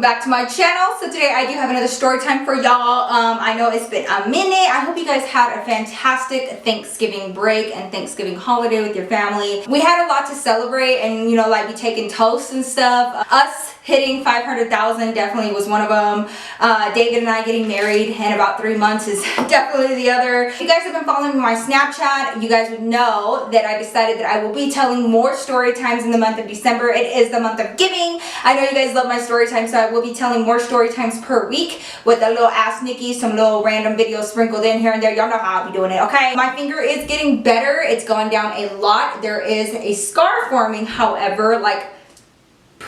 welcome back to my channel. So today I do have another story time for y'all. I know it's been a minute. I hope you guys had a fantastic Thanksgiving break and Thanksgiving holiday with your family. We had a lot to celebrate and, you know, like we taking toasts and stuff. Us hitting 500,000 definitely was one of them. David and I getting married in about 3 months is definitely the other. If you guys have been following my Snapchat, you guys would know that I decided that I will be telling more story times in the month of December. It is the month of giving. I know you guys love my story time, so I will be telling more story times per week with a little Ask Nikki, some little random videos sprinkled in here and there. Y'all know how I'll be doing it, okay? My finger is getting better. It's gone down a lot. There is a scar forming, however, like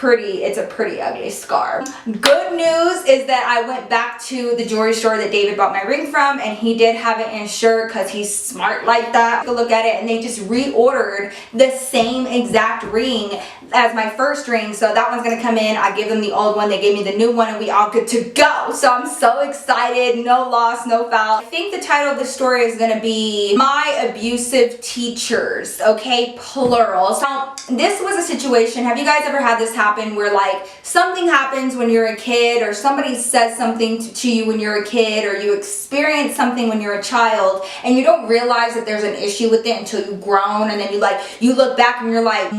it's a pretty ugly scar. Good news is that I went back to the jewelry store that David bought my ring from, and he did have it insured because he's smart like that. Look at it, and they just reordered the same exact ring as my first ring, so that one's gonna come in. I give them the old one, they gave me the new one, and we all good to go. So I'm so excited. No loss, no foul. I think the title of the story is gonna be My Abusive Teachers, okay, plural. So this was a situation. Have you guys ever had this happen where like something happens when you're a kid, or somebody says something to you when you're a kid, or you experience something when you're a child and you don't realize that there's an issue with it until you've grown, and then you look back and you're like,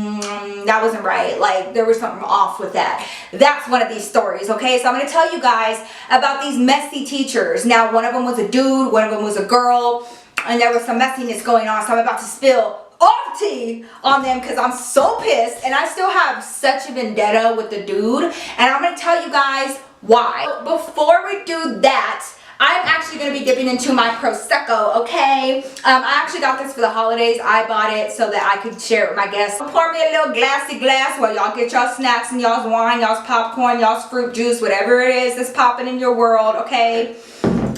that wasn't right, like there was something off with that. That's one of these stories, okay? So I'm going to tell you guys about these messy teachers. Now, one of them was a dude, one of them was a girl, and there was some messiness going on, so I'm about to spill all the tea on them because I'm so pissed, and I still have such a vendetta with the dude, and I'm going to tell you guys why. Before we do that, I'm actually going to be dipping into my Prosecco, okay? I actually got this for the holidays. I bought it so that I could share it with my guests. Pour me a little glassy glass while y'all get y'all snacks and y'all's wine, y'all's popcorn, y'all's fruit juice, whatever it is that's popping in your world, okay?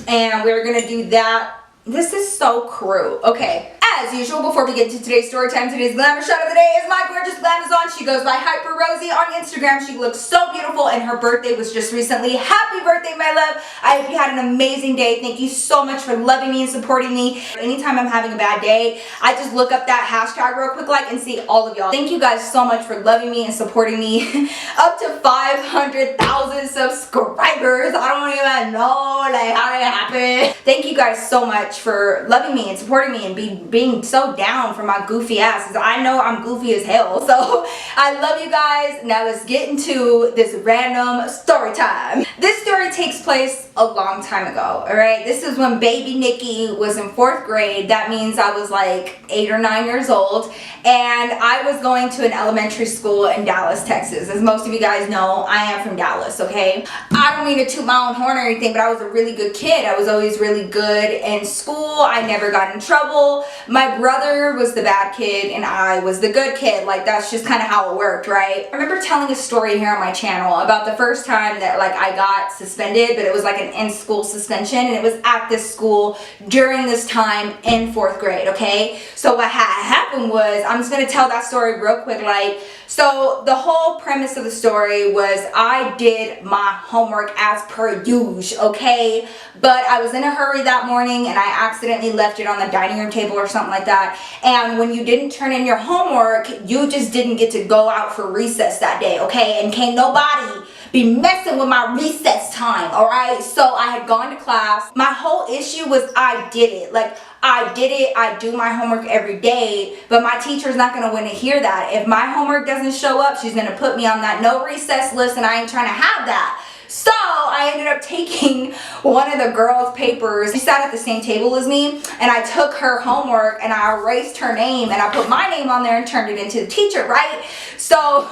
And we're going to do that. This is so crude, okay? As usual, before we get into today's story time, today's glamour shot of the day is my gorgeous Glamazon. She goes by Hyper Rosie on Instagram. She looks so beautiful, and her birthday was just recently. Happy birthday, my love. I hope you had an amazing day. Thank you so much for loving me and supporting me. Anytime I'm having a bad day, I just look up that hashtag real quick and see all of y'all. Thank you guys so much for loving me and supporting me. Up to 500,000 subscribers. I don't even know like how that happened. Thank you guys so much for loving me and supporting me and being so down for my goofy asses. I know I'm goofy as hell, so I love you guys. Now let's get into this random story time. This story takes place a long time ago, alright? This is when baby Nikki was in 4th grade. That means I was like 8 or 9 years old, and I was going to an elementary school in Dallas, Texas. As most of you guys know, I am from Dallas, okay? I don't mean to toot my own horn or anything, but I was a really good kid. I was always really good in school. I never got in trouble. My brother was the bad kid and I was the good kid. Like, that's just kind of how it worked, right? I remember telling a story here on my channel about the first time that like I got suspended, but it was like an in-school suspension, and it was at this school during this time in 4th grade, okay? So what happened was, I'm just gonna tell that story real quick. Like, so the whole premise of the story was I did my homework as per usual, okay? But I was in a hurry that morning and I accidentally left it on the dining room table or something like that. And when you didn't turn in your homework, you just didn't get to go out for recess that day, okay? And can't nobody be messing with my recess time, alright? So I had gone to class. My whole issue was I did it. Like, I did it. I do my homework every day, but my teacher's not going to want to hear that. If my homework doesn't show up, she's going to put me on that no recess list, and I ain't trying to have that. So I ended up taking one of the girls' papers. She sat at the same table as me, and I took her homework and I erased her name and I put my name on there and turned it into the teacher, right? So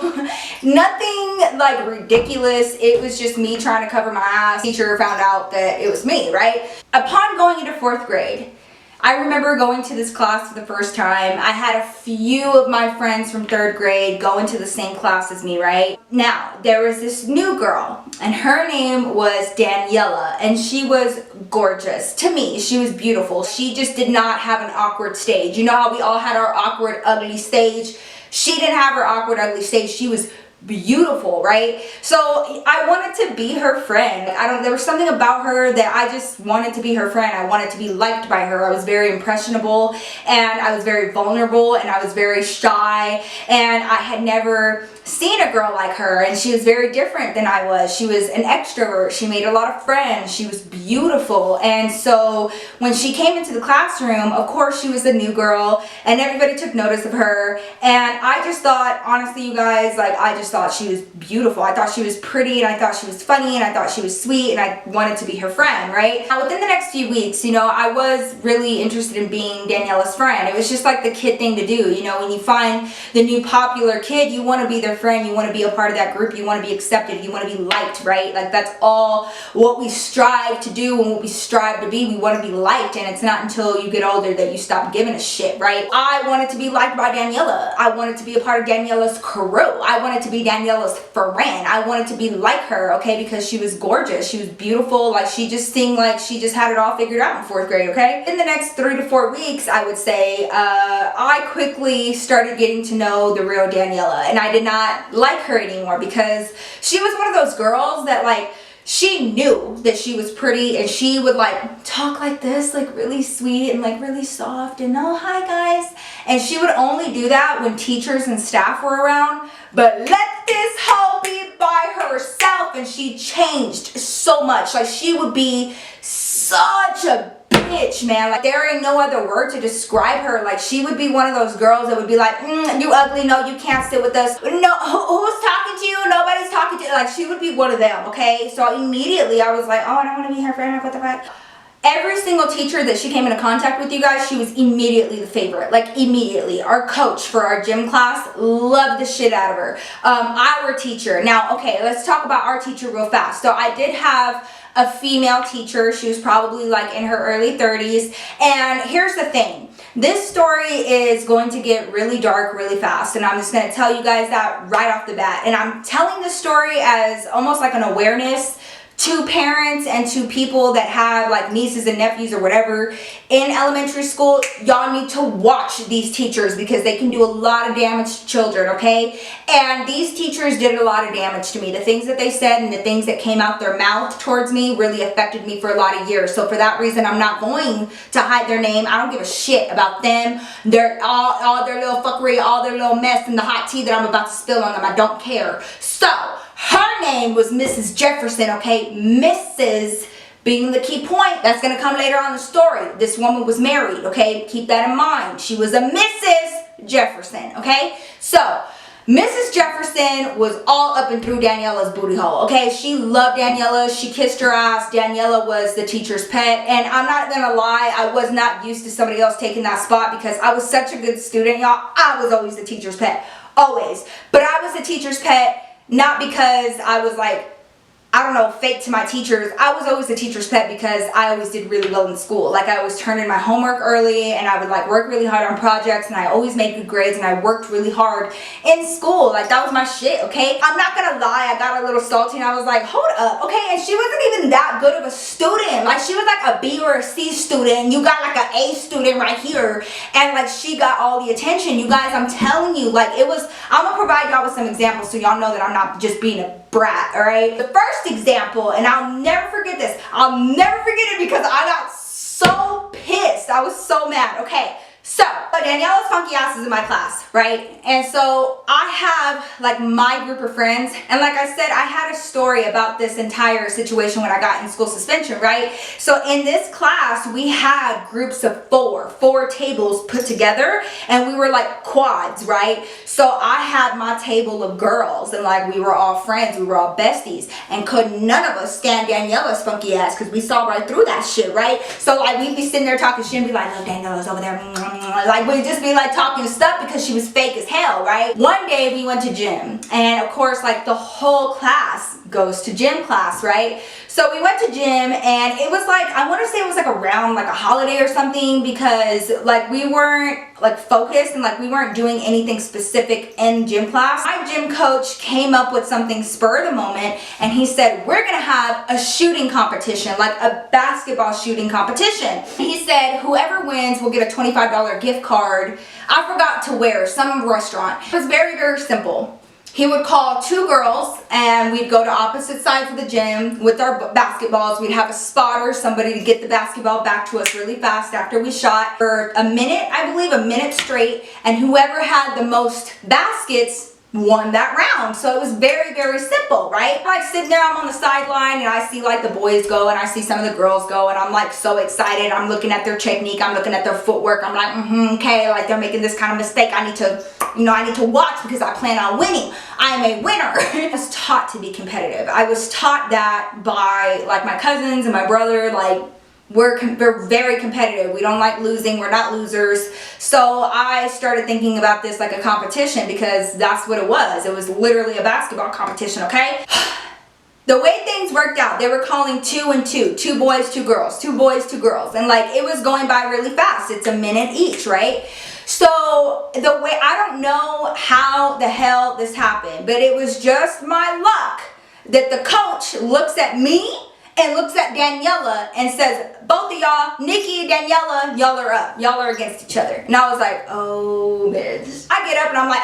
nothing like ridiculous. It was just me trying to cover my ass. Teacher found out that it was me, right? Upon going into 4th grade, I remember going to this class for the first time. I had a few of my friends from 3rd grade go into the same class as me, right? Now, there was this new girl, and her name was Daniela, and she was gorgeous. To me, she was beautiful. She just did not have an awkward stage. You know how we all had our awkward, ugly stage? She didn't have her awkward, ugly stage. She was beautiful, right? So I wanted to be her friend. There was something about her that I just wanted to be her friend. I wanted to be liked by her. I was very impressionable, and I was very vulnerable, and I was very shy, and I had never seen a girl like her, and she was very different than I was. She was an extrovert. She made a lot of friends. She was beautiful. And so when she came into the classroom, of course she was the new girl, and everybody took notice of her. And I just thought, honestly, you guys, like, I just thought she was beautiful. I thought she was pretty, and I thought she was funny, and I thought she was sweet, and I wanted to be her friend, right? Now, within the next few weeks, you know, I was really interested in being Daniela's friend. It was just like the kid thing to do. You know, when you find the new popular kid, you want to be their friend, you want to be a part of that group, you want to be accepted, you want to be liked, right? Like, that's all what we strive to do and what we strive to be. We want to be liked, and it's not until you get older that you stop giving a shit, right? I wanted to be liked by Daniela. I wanted to be a part of Daniela's crew. I wanted to be Daniela's friend. I wanted to be like her, okay? Because she was gorgeous, she was beautiful, like, she just seemed like she just had it all figured out in 4th grade, okay? In the next 3 to 4 weeks, I would say, I quickly started getting to know the real Daniela, and I did not like her anymore because she was one of those girls that, like, she knew that she was pretty, and she would like talk like this, like really sweet and like really soft, and oh, hi guys, and she would only do that when teachers and staff were around. But let this hoe be by herself, and she changed so much. Like, she would be such a bitch, man. Like, there ain't no other word to describe her. Like, she would be one of those girls that would be like, you ugly, no, you can't sit with us. No, who's talking to you? Nobody's talking to you. Like, she would be one of them, okay? So immediately I was like, oh, I don't want to be her friend. Like, what the fuck? Every single teacher that she came into contact with, you guys, she was immediately the favorite. Like, immediately. Our coach for our gym class loved the shit out of her. Our teacher. Now, okay, let's talk about our teacher real fast. So I did have a female teacher. She was probably like in her early 30s. And here's the thing. This story is going to get really dark really fast, and I'm just going to tell you guys that right off the bat. And I'm telling this story as almost like an awareness to parents and to people that have like nieces and nephews or whatever in elementary school. Y'all need to watch these teachers because they can do a lot of damage to children, okay? And these teachers did a lot of damage to me. The things that they said and the things that came out their mouth towards me really affected me for a lot of years. So for that reason, I'm not going to hide their name. I don't give a shit about them. They're all their little fuckery, all their little mess, and the hot tea that I'm about to spill on them. I don't care. So her name was Mrs. Jefferson, okay? Mrs. being the key point. That's going to come later on in the story. This woman was married, okay? Keep that in mind. She was a Mrs. Jefferson, okay? So, Mrs. Jefferson was all up and through Daniela's booty hole, okay? She loved Daniela. She kissed her ass. Daniela was the teacher's pet. And I'm not going to lie, I was not used to somebody else taking that spot because I was such a good student, y'all. I was always the teacher's pet. Always. But I was the teacher's pet not because I was like, I don't know, fake to my teachers. I was always the teacher's pet because I always did really well in school. Like, I always turned in my homework early, and I would like work really hard on projects, and I always made good grades, and I worked really hard in school. Like, that was my shit, okay? I'm not gonna lie, I got a little salty, and I was like, hold up, okay? And she wasn't even that good of a student. Like, she was like a B or a C student. You got like an A student right here, and like, she got all the attention. You guys, I'm telling you, like, it was, I'm gonna provide y'all with some examples so y'all know that I'm not just being a brat, all right? The first example, and I'll never forget this. I'll never forget it because I got so pissed. I was so mad. Okay, so Daniela's funky ass is in my class, right? And so I have like my group of friends, and like I said, I had a story about this entire situation when I got in school suspension, right? So in this class, we had groups of four tables put together, and we were like quads, right? So I had my table of girls, and like we were all friends, we were all besties, and could none of us stand Daniela's funky ass because we saw right through that shit, right? So like we'd be sitting there talking shit and be like, no, Daniela's over there, like we'd just be like talking stuff because she was fake as hell, right? One day we went to gym, and of course like the whole class goes to gym class, right? So we went to gym, and it was like, I want to say it was like around like a holiday or something, because like we weren't like focused and like we weren't doing anything specific in gym class. My gym coach came up with something spur of the moment, and he said, we're gonna have a shooting competition, like a basketball shooting competition. He said whoever wins will get a $25 gift card. I forgot to where, some restaurant. It was very, very simple. He would call 2 girls, and we'd go to opposite sides of the gym with our basketballs. We'd have a spotter, somebody to get the basketball back to us really fast after we shot for a minute, I believe, a minute straight. And whoever had the most baskets won that round. So it was very, very simple, right? I'm like sitting there, I'm on the sideline, and I see like the boys go, and I see some of the girls go, and I'm like so excited. I'm looking at their technique, I'm looking at their footwork. I'm like, okay, like they're making this kind of mistake. I need to, I need to watch because I plan on winning. I am a winner. I was taught to be competitive. I was taught that by like my cousins and my brother, like, we're very competitive. We don't like losing. We're not losers. So I started thinking about this like a competition, because that's what it was. It was literally a basketball competition, okay? The way things worked out, they were calling 2 and 2. 2 boys, 2 girls. 2 boys, 2 girls. And like, it was going by really fast. It's a minute each, right? So the way, I don't know how the hell this happened, but it was just my luck that the coach looks at me and looks at Daniela and says, both of y'all, Nikki and Daniela, y'all are up. Y'all are against each other. And I was like, oh, bitch. I get up and I'm like,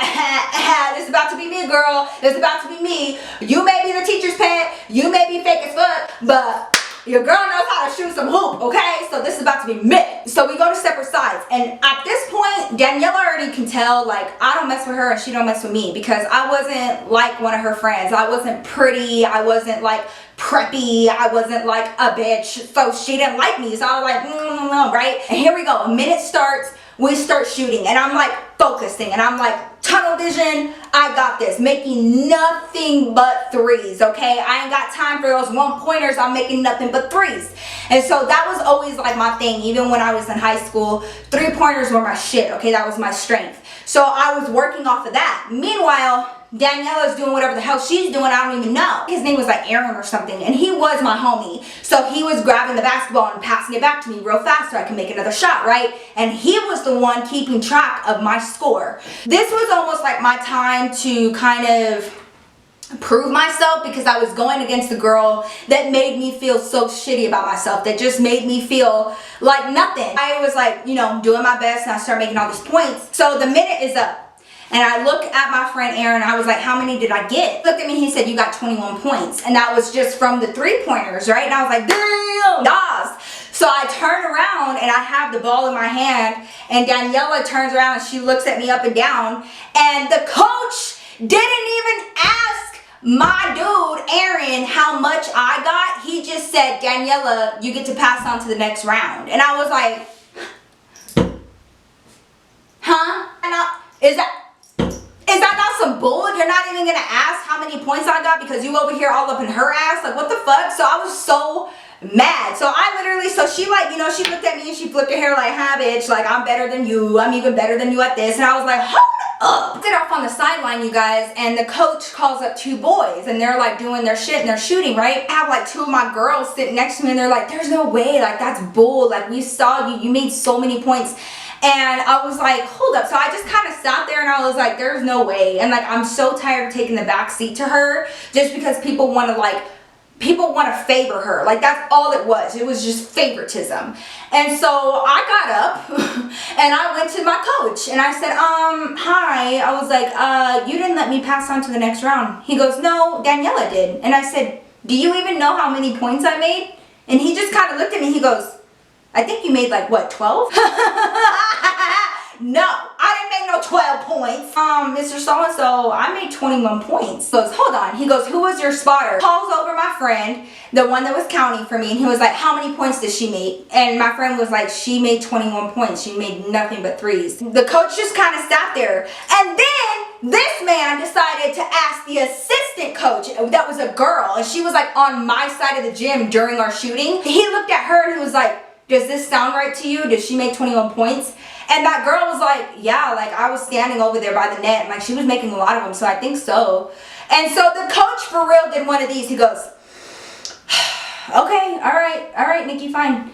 this is about to be me, girl. This is about to be me. You may be the teacher's pet. You may be fake as fuck, but your girl knows how to shoot some hoop, okay? So this is about to be me. So we go to separate sides. And at this point, Daniela already can tell, like, I don't mess with her and she don't mess with me, because I wasn't like one of her friends. I wasn't pretty. I wasn't like preppy. I wasn't like a bitch. So she didn't like me. So I was like, right? And here we go. A minute starts. We start shooting. And I'm like focusing. And I'm like, tunnel vision. I got this. Making nothing but threes, okay? I ain't got time for those 1-pointers. I'm making nothing but threes. And so that was always like my thing. Even when I was in high school, 3-pointers were my shit, okay? That was my strength. So I was working off of that. Meanwhile, Daniela's doing whatever the hell she's doing, I don't even know. His name was like Aaron or something, and he was my homie. So he was grabbing the basketball and passing it back to me real fast so I could make another shot, right? And he was the one keeping track of my score. This was almost like my time to kind of prove myself, because I was going against a girl that made me feel so shitty about myself, that just made me feel like nothing. I was like, doing my best, and I started making all these points. So the minute is up. And I look at my friend Aaron, I was like, how many did I get? He looked at me, he said, you got 21 points. And that was just from the 3-pointers, right? And I was like, damn, yes. So I turn around and I have the ball in my hand, and Daniela turns around and she looks at me up and down. And the coach didn't even ask my dude, Aaron, how much I got. He just said, Daniela, you get to pass on to the next round. And I was like, huh? And is that not some bull? You're not even gonna ask how many points I got because you over here all up in her ass? Like, what the fuck? So I was so mad. So I literally, so she like, she looked at me and she flipped her hair like, hi bitch, like I'm better than you. I'm even better than you at this. And I was like, hold up. Sit off on the sideline, you guys, and the coach calls up 2 boys and they're like doing their shit and they're shooting, right? I have like 2 of my girls sitting next to me and they're like, there's no way, like that's bull. Like we saw you made so many points. And I was like, hold up. So I just kind of sat there and I was like, there's no way. And like, I'm so tired of taking the back seat to her just because people want to favor her. Like that's all it was. It was just favoritism. And so I got up and I went to my coach and I said, hi. I was like, you didn't let me pass on to the next round. He goes, no, Daniela did. And I said, do you even know how many points I made? And he just kind of looked at me. He goes, I think you made like, what, 12? No, I didn't make no 12 points. Mr. So-and-so, I made 21 points. He goes, hold on. He goes, who was your spotter? Calls over my friend, the one that was counting for me, and he was like, how many points did she make? And my friend was like, she made 21 points. She made nothing but threes. The coach just kind of sat there. And then this man decided to ask the assistant coach, that was a girl, and she was like on my side of the gym during our shooting. He looked at her and he was like, does this sound right to you? Did she make 21 points? And that girl was like, yeah, like I was standing over there by the net and like she was making a lot of them, so I think so. And so the coach for real did one of these. He goes, okay, all right, Nikki, fine.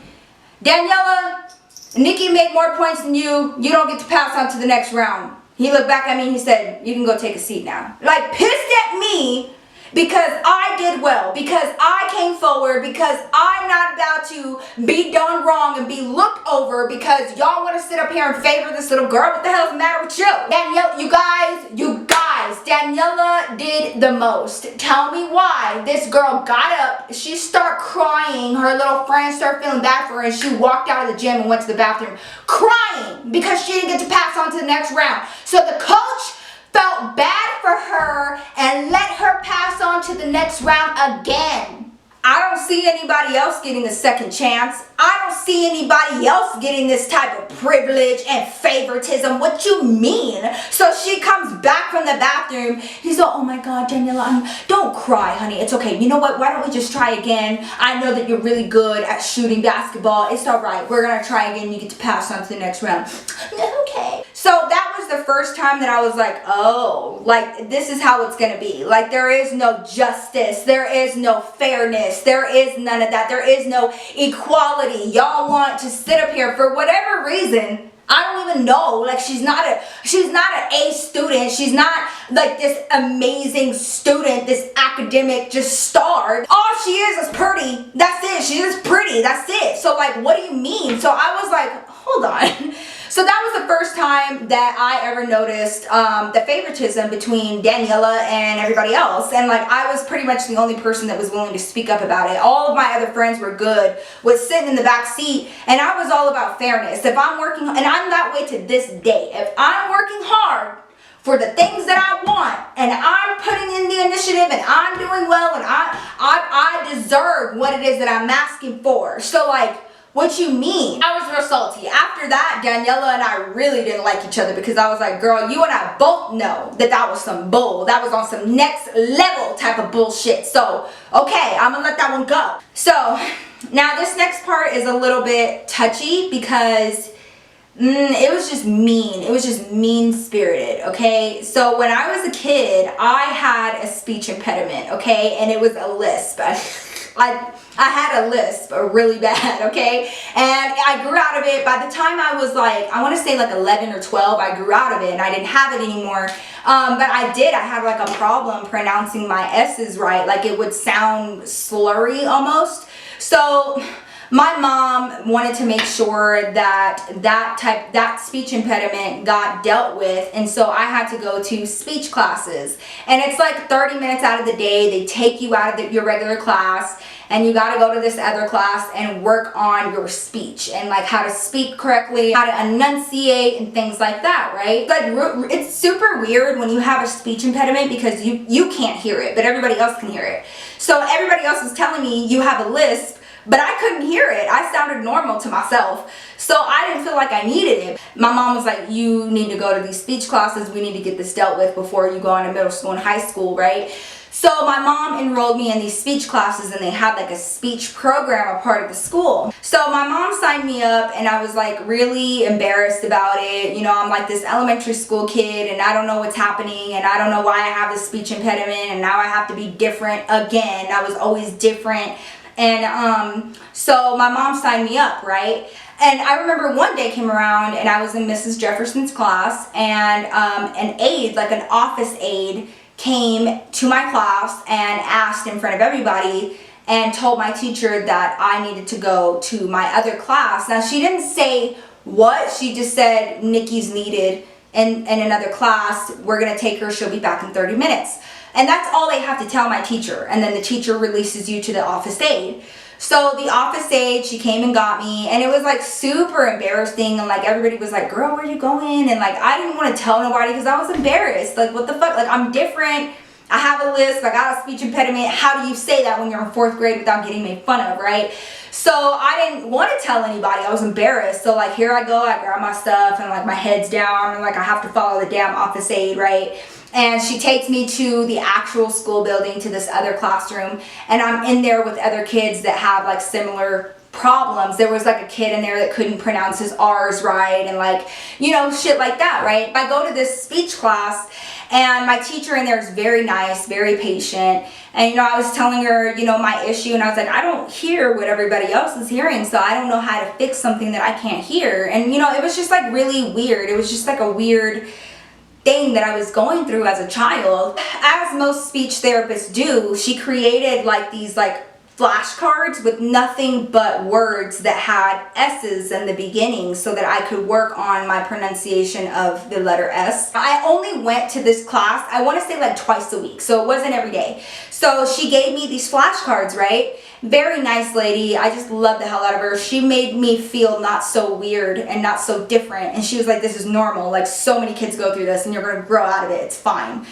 Daniela, Nikki made more points than you. You don't get to pass on to the next round. He looked back at me and he said, you can go take a seat now. Like pissed at me because I did well, because I came forward, because I'm not about to be done wrong and be looked over because y'all want to sit up here and favor this little girl. What the hell's the matter with you? Daniela, you guys, Daniela did the most. Tell me why. This girl got up, she started crying, her little friends started feeling bad for her, and she walked out of the gym and went to the bathroom crying because she didn't get to pass on to the next round. So the coach felt bad for her and let her pass on to the next round again. I don't see anybody else getting a second chance. I don't see anybody else getting this type of privilege and favoritism. What you mean? So she comes back from the bathroom. He's like, oh my God, Daniela, don't cry, honey. It's okay. You know what? Why don't we just try again? I know that you're really good at shooting basketball. It's all right. We're going to try again. You get to pass on to the next round. Okay. So that was the first time that I was like, oh, like this is how it's going to be. Like there is no justice. There is no fairness. There is none of that. There is no equality. Y'all want to sit up here for whatever reason. I don't even know. Like she's not an A student. She's not like this amazing student, this academic just star. All she is pretty. That's it. She's just pretty. That's it. So like, what do you mean? So I was like, hold on. So that was the first time that I ever noticed the favoritism between Daniela and everybody else. And like I was pretty much the only person that was willing to speak up about it. All of my other friends were good with sitting in the back seat, and I was all about fairness. If I'm working, and I'm that way to this day, if I'm working hard for the things that I want, and I'm putting in the initiative, and I'm doing well, and I deserve what it is that I'm asking for. So like, what you mean? I was real salty. After that, Daniela and I really didn't like each other because I was like, girl, you and I both know that that was some bull. That was on some next level type of bullshit. So, okay, I'm gonna let that one go. So, now this next part is a little bit touchy because it was just mean. It was just mean-spirited, okay? So when I was a kid, I had a speech impediment, okay? And it was a lisp. I had a lisp really bad, okay? And I grew out of it. By the time I was like, I want to say like 11 or 12, I grew out of it and I didn't have it anymore. But I had like a problem pronouncing my S's right. Like it would sound slurry almost. So my mom wanted to make sure that that speech impediment got dealt with, and so I had to go to speech classes. And it's like 30 minutes out of the day, they take you out of your regular class, and you got to go to this other class and work on your speech and like how to speak correctly, how to enunciate and things like that, right? Like it's super weird when you have a speech impediment because you can't hear it, but everybody else can hear it. So everybody else was telling me you have a lisp, but I couldn't hear it. I sounded normal to myself. So I didn't feel like I needed it. My mom was like, you need to go to these speech classes. We need to get this dealt with before you go on to middle school and high school, right? So my mom enrolled me in these speech classes, and they had like a speech program, a part of the school. So my mom signed me up, and I was like really embarrassed about it. You know, I'm like this elementary school kid, and I don't know what's happening, and I don't know why I have this speech impediment, and now I have to be different again. I was always different. And so my mom signed me up, right? And I remember one day came around and I was in Mrs. Jefferson's class, and an aide, like an office aide, came to my class and asked in front of everybody and told my teacher that I needed to go to my other class. Now she didn't say what, she just said Nikki's needed in another class. We're gonna take her, she'll be back in 30 minutes. And that's all they have to tell my teacher. And then the teacher releases you to the office aide. So the office aide, she came and got me, and it was like super embarrassing, and like everybody was like, girl, where are you going? And like I didn't want to tell nobody because I was embarrassed. Like what the fuck? Like I'm different. I have a lisp. I got a speech impediment. How do you say that when you're in 4th grade without getting made fun of, right? So I didn't want to tell anybody. I was embarrassed. So like here I go, I grab my stuff and like my head's down and like I have to follow the damn office aide, right? And she takes me to the actual school building, to this other classroom, and I'm in there with other kids that have like similar problems. There was like a kid in there that couldn't pronounce his R's right, and like, you know, shit like that, right? I go to this speech class, and my teacher in there is very nice, very patient, and you know, I was telling her, you know, my issue, and I was like, I don't hear what everybody else is hearing, so I don't know how to fix something that I can't hear. And you know, it was just like really weird. It was just like a weird thing that I was going through as a child. As most speech therapists do, she created like these like flashcards with nothing but words that had S's in the beginning so that I could work on my pronunciation of the letter S. I only went to this class, I want to say like twice a week, so it wasn't every day. So she gave me these flashcards, right? Very nice lady. I just love the hell out of her. She made me feel not so weird and not so different. And she was like, this is normal. Like, so many kids go through this and you're going to grow out of it. It's fine.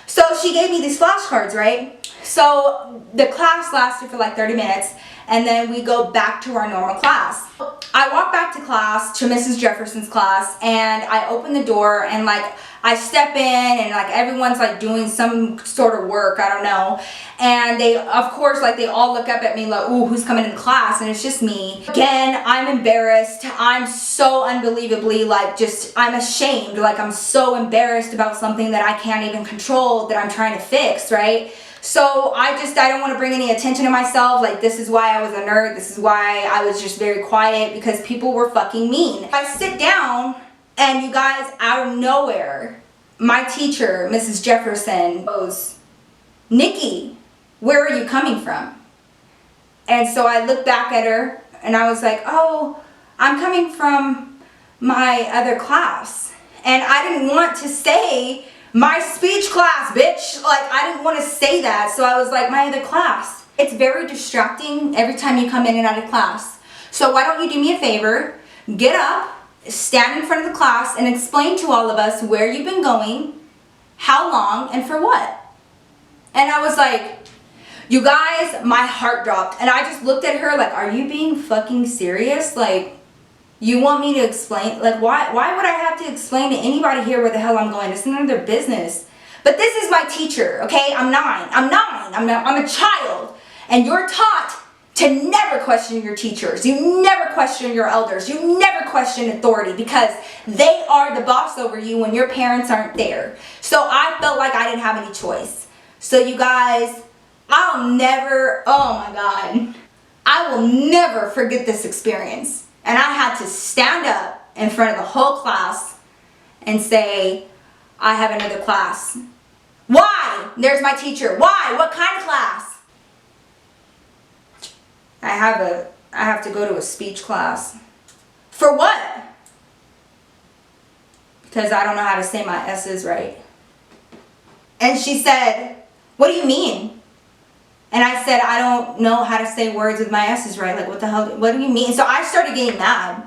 So she gave me these flashcards, right? So the class lasted for like 30 minutes. And then we go back to our normal class. I walk back to class, to Mrs. Jefferson's class, and I open the door and like I step in and like everyone's like doing some sort of work, I don't know. And they, of course, like they all look up at me like, ooh, who's coming into class? And it's just me. Again, I'm embarrassed. I'm so unbelievably like I'm ashamed. Like I'm so embarrassed about something that I can't even control, that I'm trying to fix, right? So I don't want to bring any attention to myself. Like, this is why I was a nerd. This is why I was just very quiet, because people were fucking mean. I sit down and you guys, out of nowhere, my teacher, Mrs. Jefferson, goes, Nikki, where are you coming from? And so I looked back at her and I was like, oh, I'm coming from my other class. And I didn't want to say my speech class, bitch. Like, I didn't want to say that. So I was like, my other class. It's very distracting every time you come in and out of class. So why don't you do me a favor, get up, stand in front of the class and explain to all of us where you've been going, how long, and for what. And I was like, you guys, my heart dropped. And I just looked at her like, are you being fucking serious? Like, you want me to explain? Like, why would I have to explain to anybody here where the hell I'm going? It's none of their business. But this is my teacher, okay? I'm 9. I'm a child. And you're taught to never question your teachers. You never question your elders. You never question authority, because they are the boss over you when your parents aren't there. So I felt like I didn't have any choice. So you guys, I'll never, oh my God, I will never forget this experience. And I had to stand up in front of the whole class and say, I have another class. Why? There's my teacher. Why? What kind of class? I have to go to a speech class. For what? Because I don't know how to say my S's right. And she said, what do you mean? And I said, I don't know how to say words with my S's right. Like, what the hell, what do you mean? So I started getting mad.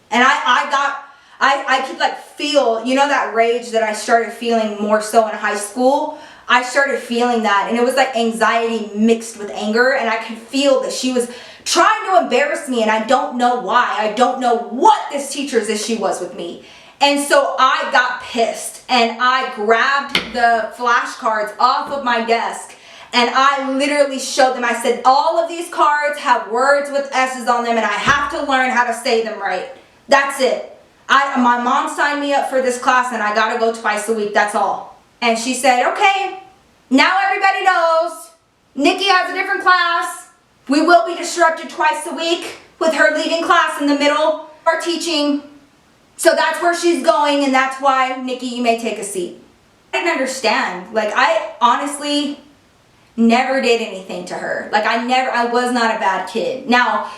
And I could like feel, you know, that rage that I started feeling more so in high school. I started feeling that, and it was like anxiety mixed with anger, and I could feel that she was trying to embarrass me, and I don't know why. I don't know what this teacher's issue was with me. And so I got pissed, and I grabbed the flashcards off of my desk, and I literally showed them. I said, all of these cards have words with S's on them, and I have to learn how to say them right. That's it. My mom signed me up for this class, and I gotta go twice a week, that's all. And she said, okay, now everybody knows Nikki has a different class. We will be disrupted twice a week with her leaving class in the middle of our teaching. So that's where she's going, and that's why, Nikki, you may take a seat. I didn't understand. Like, I honestly never did anything to her. Like, I was not a bad kid. Now,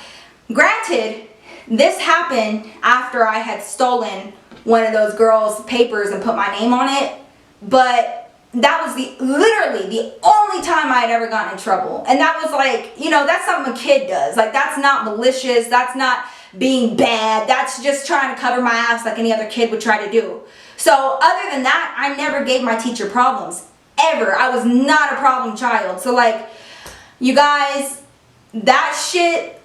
granted, this happened after I had stolen one of those girls' papers and put my name on it. But that was literally the only time I had ever gotten in trouble. And that was like, you know, that's something a kid does. Like, that's not malicious. That's not being bad. That's just trying to cover my ass like any other kid would try to do. So other than that, I never gave my teacher problems. Ever. I was not a problem child. So like, you guys, that shit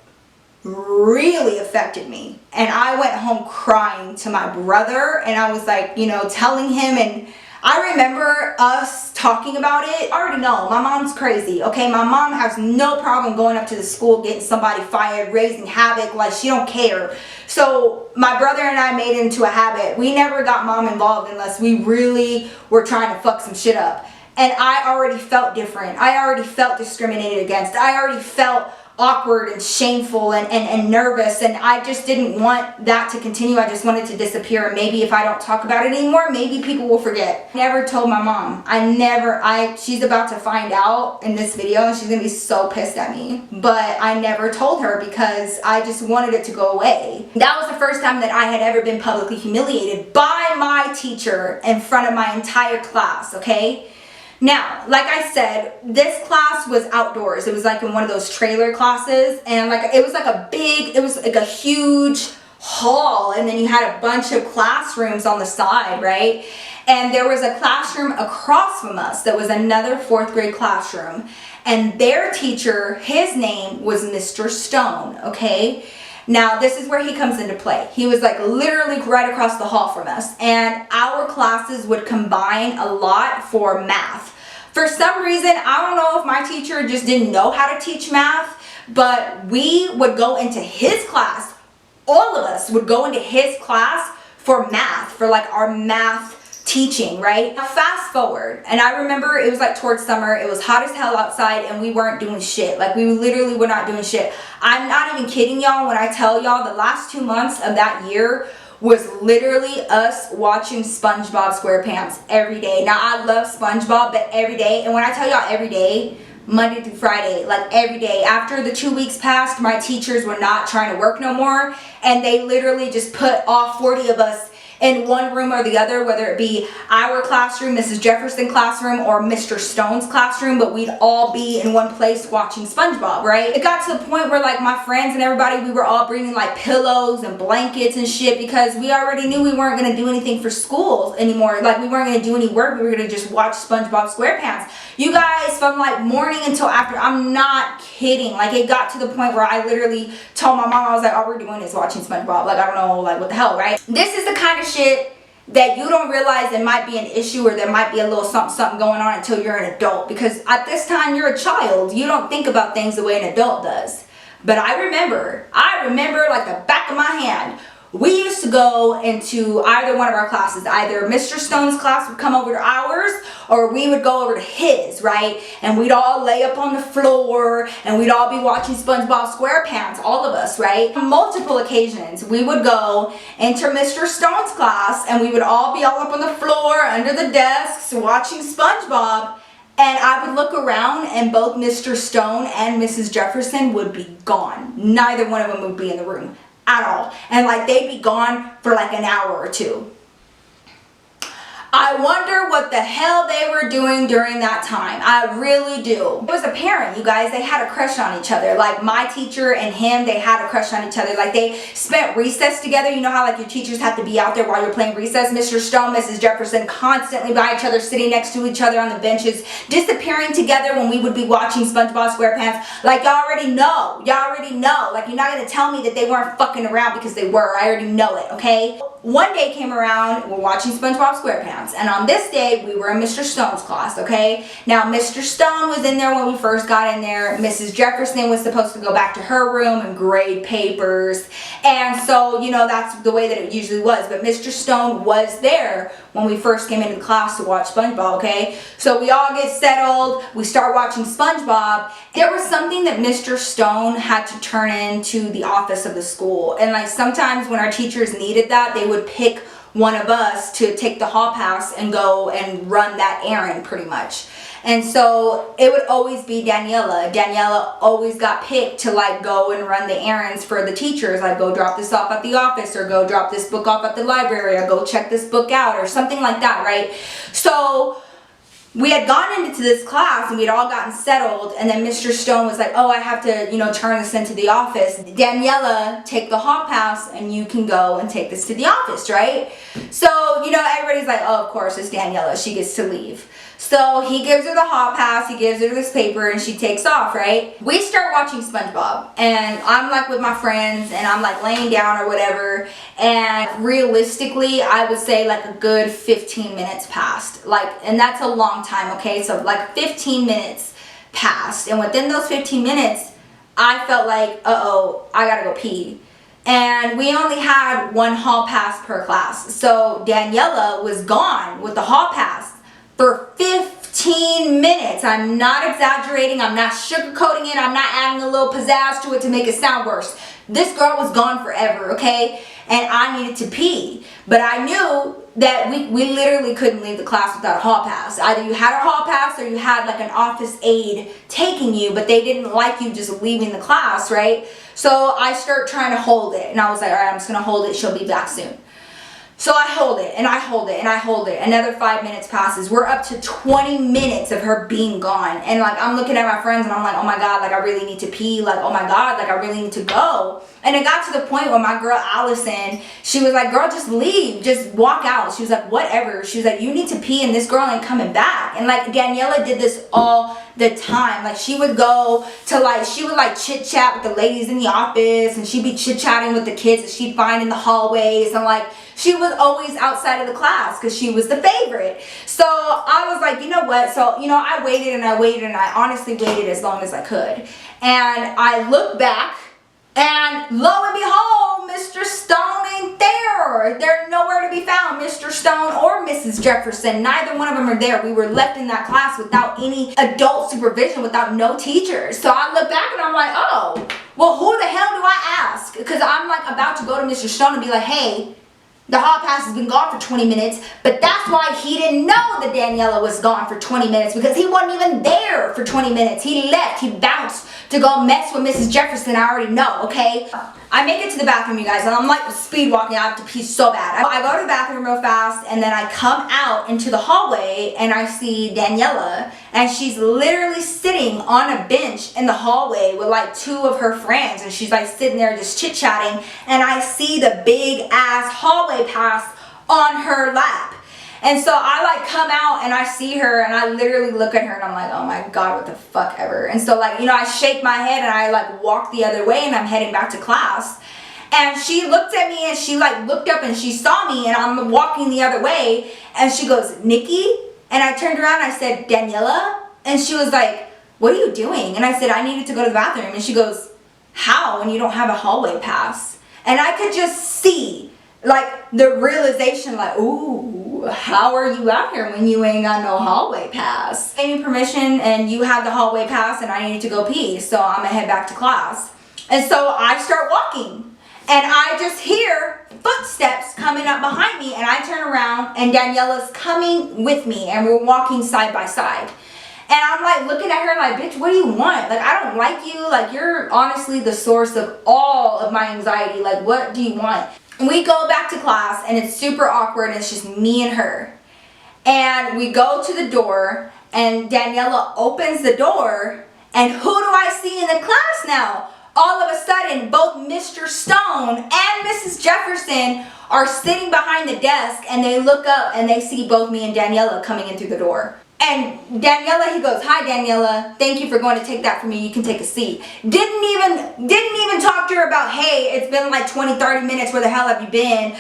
really affected me. And I went home crying to my brother, and I was like, you know, telling him, and I remember us talking about it. I already know, my mom's crazy, okay? My mom has no problem going up to the school, getting somebody fired, raising havoc, like she don't care. So my brother and I made it into a habit. We never got mom involved unless we really were trying to fuck some shit up. And I already felt different. I already felt discriminated against. I already felt awkward and shameful and nervous, and I just didn't want that to continue. I just wanted to disappear, and maybe if I don't talk about it anymore, maybe people will forget. I never told my mom. She's about to find out in this video, and she's gonna be so pissed at me, but I never told her because I just wanted it to go away. That was the first time that I had ever been publicly humiliated by my teacher in front of my entire class, okay? Now, like I said, this class was outdoors. It was like in one of those trailer classes, and like it was like a huge hall, and then you had a bunch of classrooms on the side, right? And there was a classroom across from us that was another 4th grade classroom, and their teacher, his name was Mr. Stone, okay? Now, this is where he comes into play. He was like literally right across the hall from us, and our classes would combine a lot for math. For some reason, I don't know if my teacher just didn't know how to teach math, but we would go into his class. All of us would go into his class for math, for like our math teaching, right? Now fast forward, and I remember it was like towards summer, it was hot as hell outside, and we weren't doing shit. Like we literally were not doing shit. I'm not even kidding y'all when I tell y'all the last 2 months of that year was literally us watching SpongeBob SquarePants every day. Now I love SpongeBob, but every day, and when I tell y'all every day, Monday through Friday, like every day. After the 2 weeks passed, my teachers were not trying to work no more, and they literally just put all 40 of us in one room or the other, whether it be our classroom, Mrs. Jefferson classroom, or Mr. Stone's classroom, but we'd all be in one place watching SpongeBob, right? It got to the point where like my friends and everybody, we were all bringing like pillows and blankets and shit because we already knew we weren't going to do anything for school anymore. Like we weren't going to do any work. We were going to just watch SpongeBob SquarePants. You guys, from like morning until after, I'm not kidding. Like it got to the point where I literally told my mom, I was like, all we're doing is watching SpongeBob. Like I don't know, like what the hell, right? This is the kind of shit that you don't realize it might be an issue, or there might be a little something going on until you're an adult, because at this time you're a child. You don't think about things the way an adult does. But I remember like the back of my hand, we used to go into either one of our classes. Either Mr. Stone's class would come over to ours, or we would go over to his, right? And we'd all lay up on the floor, and we'd all be watching SpongeBob SquarePants, all of us, right? On multiple occasions, we would go into Mr. Stone's class, and we would all be all up on the floor, under the desks, watching SpongeBob. And I would look around, and both Mr. Stone and Mrs. Jefferson would be gone. Neither one of them would be in the room at all. And like they'd be gone for like an hour or two. I wonder what the hell they were doing during that time. I really do. It was apparent, you guys, they had a crush on each other. Like my teacher and him, they had a crush on each other. Like they spent recess together. You know how like your teachers have to be out there while you're playing recess? Mr. Stone, Mrs. Jefferson, constantly by each other, sitting next to each other on the benches, disappearing together when we would be watching SpongeBob SquarePants. Like y'all already know. Y'all already know. Like you're not going to tell me that they weren't fucking around, because they were. I already know it, okay? One day came around, we're watching SpongeBob SquarePants, and on this day, we were in Mr. Stone's class, okay? Now, Mr. Stone was in there when we first got in there. Mrs. Jefferson was supposed to go back to her room and grade papers, and so, you know, that's the way that it usually was, but Mr. Stone was there when we first came into class to watch SpongeBob, okay? So we all get settled, we start watching SpongeBob. There was something that Mr. Stone had to turn into the office of the school, and like sometimes when our teachers needed that, they would pick one of us to take the hall pass and go and run that errand pretty much. And so it would always be Daniela. Daniela always got picked to like go and run the errands for the teachers. Like go drop this off at the office, or go drop this book off at the library, or go check this book out, or something like that, right? So we had gone into this class and we'd all gotten settled, and then Mr. Stone was like, oh, I have to, you know, turn this into the office. Daniela, take the hall pass and you can go and take this to the office, right? So, you know, everybody's like, oh, of course, it's Daniela. She gets to leave. So he gives her the hall pass, he gives her this paper, and she takes off, right? We start watching SpongeBob, and I'm like with my friends, and I'm like laying down or whatever, and realistically, I would say like a good 15 minutes passed. Like, and that's a long time, okay? So like 15 minutes passed, and within those 15 minutes, I felt like, uh-oh, I gotta go pee. And we only had one hall pass per class. So Daniela was gone with the hall pass for 15 minutes. I'm not exaggerating. I'm not sugarcoating it. I'm not adding a little pizzazz to it to make it sound worse. This girl was gone forever, okay? And I needed to pee. But I knew that we literally couldn't leave the class without a hall pass. Either you had a hall pass or you had like an office aide taking you, but they didn't like you just leaving the class, right? So I start trying to hold it. And I was like, all right, I'm just going to hold it. She'll be back soon. So I hold it and I hold it and I hold it. Another 5 minutes passes. We're up to 20 minutes of her being gone. And like, I'm looking at my friends and I'm like, oh my God, like I really need to pee. Like, oh my God, like I really need to go. And it got to the point where my girl Allison, she was like, girl, just leave, just walk out. She was like, whatever. She was like, you need to pee and this girl ain't coming back. And like Daniela did this all the time. Like she would go to like, she would like chit chat with the ladies in the office, and she'd be chit chatting with the kids that she'd find in the hallways, and like she was always outside of the class because she was the favorite. So I was like, you know what? So, you know, I waited and I waited, and I honestly waited as long as I could. And I looked back, and lo and behold, Mr. Stone ain't there. They're nowhere to be found, Mr. Stone or Mrs. Jefferson. Neither one of them are there. We were left in that class without any adult supervision, without no teachers. So I look back and I'm like, oh, well, who the hell do I ask? Because I'm like about to go to Mr. Stone and be like, hey, the hall pass has been gone for 20 minutes, but that's why he didn't know that Daniela was gone for 20 minutes, because he wasn't even there for 20 minutes. He left, he bounced to go mess with Mrs. Jefferson. I already know, okay? I make it to the bathroom, you guys, and I'm like speed walking. I have to pee so bad. I go to the bathroom real fast, and then I come out into the hallway, and I see Daniela, and she's literally sitting on a bench in the hallway with like two of her friends, and she's like sitting there just chit-chatting, and I see the big ass hallway pass on her lap. And so I like come out and I see her, and I literally look at her and I'm like, oh my God, what the fuck ever. And so like, you know, I shake my head and I like walk the other way, and I'm heading back to class. And she looked at me and she like looked up and she saw me, and I'm walking the other way, and she goes, Nikki? And I turned around and I said, Daniela? And she was like, what are you doing? And I said, I needed to go to the bathroom. And she goes, how when you don't have a hallway pass? And I could just see like the realization, like, ooh, how are you out here when you ain't got no hallway pass? Gave me permission, and you had the hallway pass, and I needed to go pee, so I'm gonna head back to class. And so I start walking, and I just hear footsteps coming up behind me, and I turn around, and Daniela's coming with me, and we're walking side by side. And I'm like looking at her like, bitch, what do you want? Like, I don't like you. Like, you're honestly the source of all of my anxiety. Like, what do you want? We go back to class, and it's super awkward, and it's just me and her. And we go to the door, and Daniela opens the door, and who do I see in the class now? All of a sudden, both Mr. Stone and Mrs. Jefferson are sitting behind the desk, and they look up and they see both me and Daniela coming in through the door. And Daniela, he goes, hi Daniela, thank you for going to take that from me. You can take a seat. Didn't even talk to her about, hey, it's been like 20-30 minutes, where the hell have you been?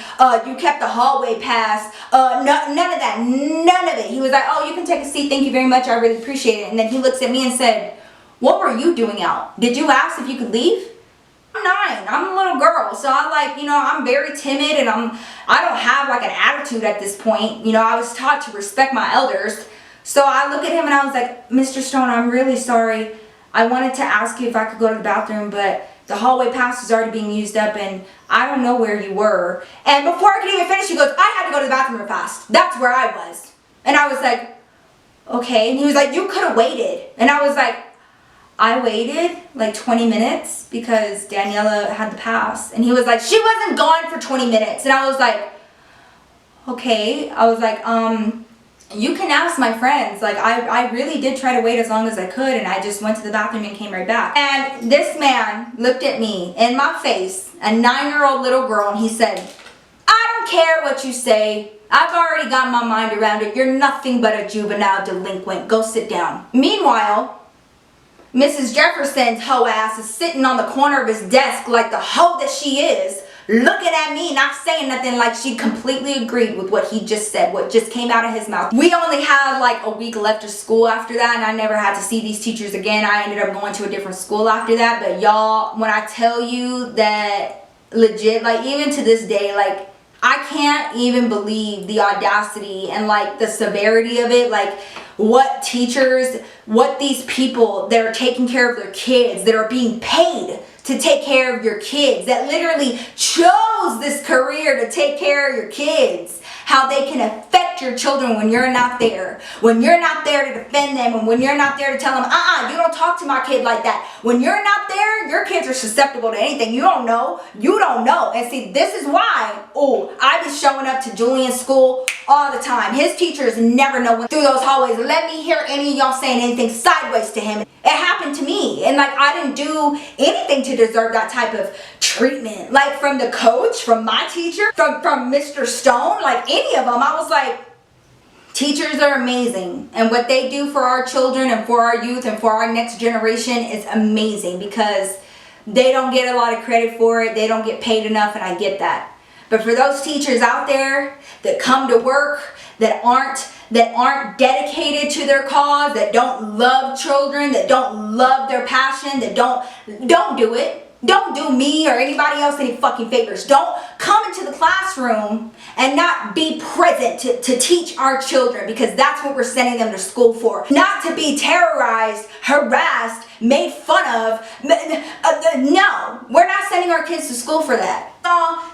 You kept the hallway pass. None of that, none of it. He was like, oh, you can take a seat, thank you very much, I really appreciate it. And then he looks at me and said, what were you doing out? Did you ask if you could leave? I'm 9, I'm a little girl, so I like, you know, I'm very timid, and I don't have like an attitude at this point. You know, I was taught to respect my elders. So I look at him and I was like, Mr. Stone, I'm really sorry. I wanted to ask you if I could go to the bathroom, but the hallway pass is already being used up, and I don't know where you were. And before I could even finish, he goes, I had to go to the bathroom real fast. That's where I was. And I was like, okay. And he was like, you could have waited. And I was like, I waited like 20 minutes because Daniela had the pass. And he was like, she wasn't gone for 20 minutes. And I was like, okay. I was like, you can ask my friends. Like, I really did try to wait as long as I could, and I just went to the bathroom and came right back. And this man looked at me in my face, a 9-year-old little girl, and he said, I don't care what you say. I've already got my mind around it. You're nothing but a juvenile delinquent. Go sit down. Meanwhile, Mrs. Jefferson's hoe ass is sitting on the corner of his desk like the hoe that she is, looking at me, not saying nothing, like she completely agreed with what he just said, what just came out of his mouth. We only had like a week left of school after that, and I never had to see these teachers again. I ended up going to a different school after that. But y'all, when I tell you that legit, like even to this day, like I can't even believe the audacity and like the severity of it. Like what teachers, what these people that are taking care of their kids, that are being paid to take care of your kids, that literally chose this career to take care of your kids, how they can affect your children when you're not there. When you're not there to defend them, and when you're not there to tell them, you don't talk to my kid like that. When you're not there, your kids are susceptible to anything. You don't know. You don't know. And see, this is why, I be showing up to Julian's school all the time. His teachers never know when through those hallways. Let me hear any of y'all saying anything sideways to him. It happened to me. And like, I didn't do anything to deserve that type of treatment. Like from the coach, from my teacher, from Mr. Stone, like any of them. I was like, teachers are amazing. And what they do for our children and for our youth and for our next generation is amazing, because they don't get a lot of credit for it. They don't get paid enough, and I get that. But for those teachers out there that come to work, that aren't dedicated to their cause, that don't love children, that don't love their passion, that don't do it. Don't do me or anybody else any fucking favors. Don't come into the classroom and not be present to teach our children, because that's what we're sending them to school for. Not to be terrorized, harassed, made fun of. No, we're not sending our kids to school for that.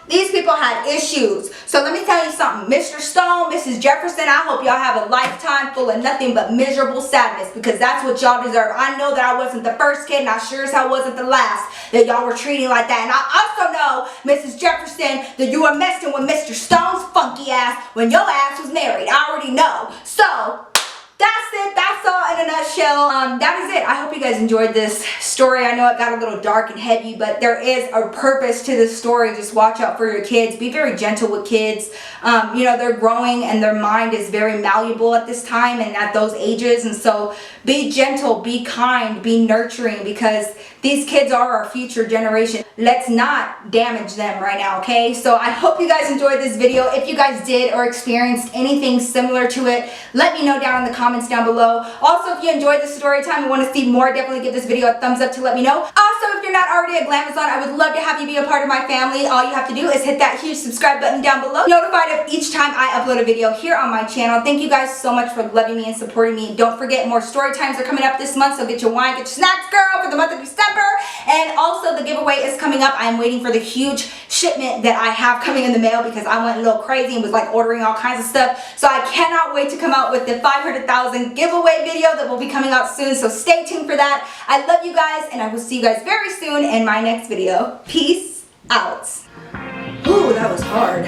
These people had issues. So let me tell you something. Mr. Stone, Mrs. Jefferson, I hope y'all have a lifetime full of nothing but miserable sadness, because that's what y'all deserve. I know that I wasn't the first kid, and I sure as hell wasn't the last that y'all were treating like that. And I also know, Mrs. Jefferson, that you were messing with Mr. Stone's funky ass when your ass was married. I already know. So that's it. That's all in a nutshell. That is it. I hope you guys enjoyed this story. I know it got a little dark and heavy, but there is a purpose to this story. Just watch out for your kids. Be very gentle with kids. You know, they're growing and their mind is very malleable at this time and at those ages. And so be gentle, be kind, be nurturing, because these kids are our future generation. Let's not damage them right now, okay? So I hope you guys enjoyed this video. If you guys did or experienced anything similar to it, let me know down in the comments down below. Also, if you enjoyed this story time and want to see more, definitely give this video a thumbs up to let me know. Also, if you're not already a Glamazon, I would love to have you be a part of my family. All you have to do is hit that huge subscribe button down below, notified of each time I upload a video here on my channel. Thank you guys so much for loving me and supporting me. Don't forget, more story times are coming up this month, so get your wine, get your snacks, girl, for the month of December. And also, the giveaway is coming up. I'm waiting for the huge shipment that I have coming in the mail, because I went a little crazy and was like ordering all kinds of stuff. So I cannot wait to come out with the 500,000 giveaway video that will be coming out soon. So stay tuned for that. I love you guys, and I will see you guys very soon in my next video. Peace out. Ooh, that was hard.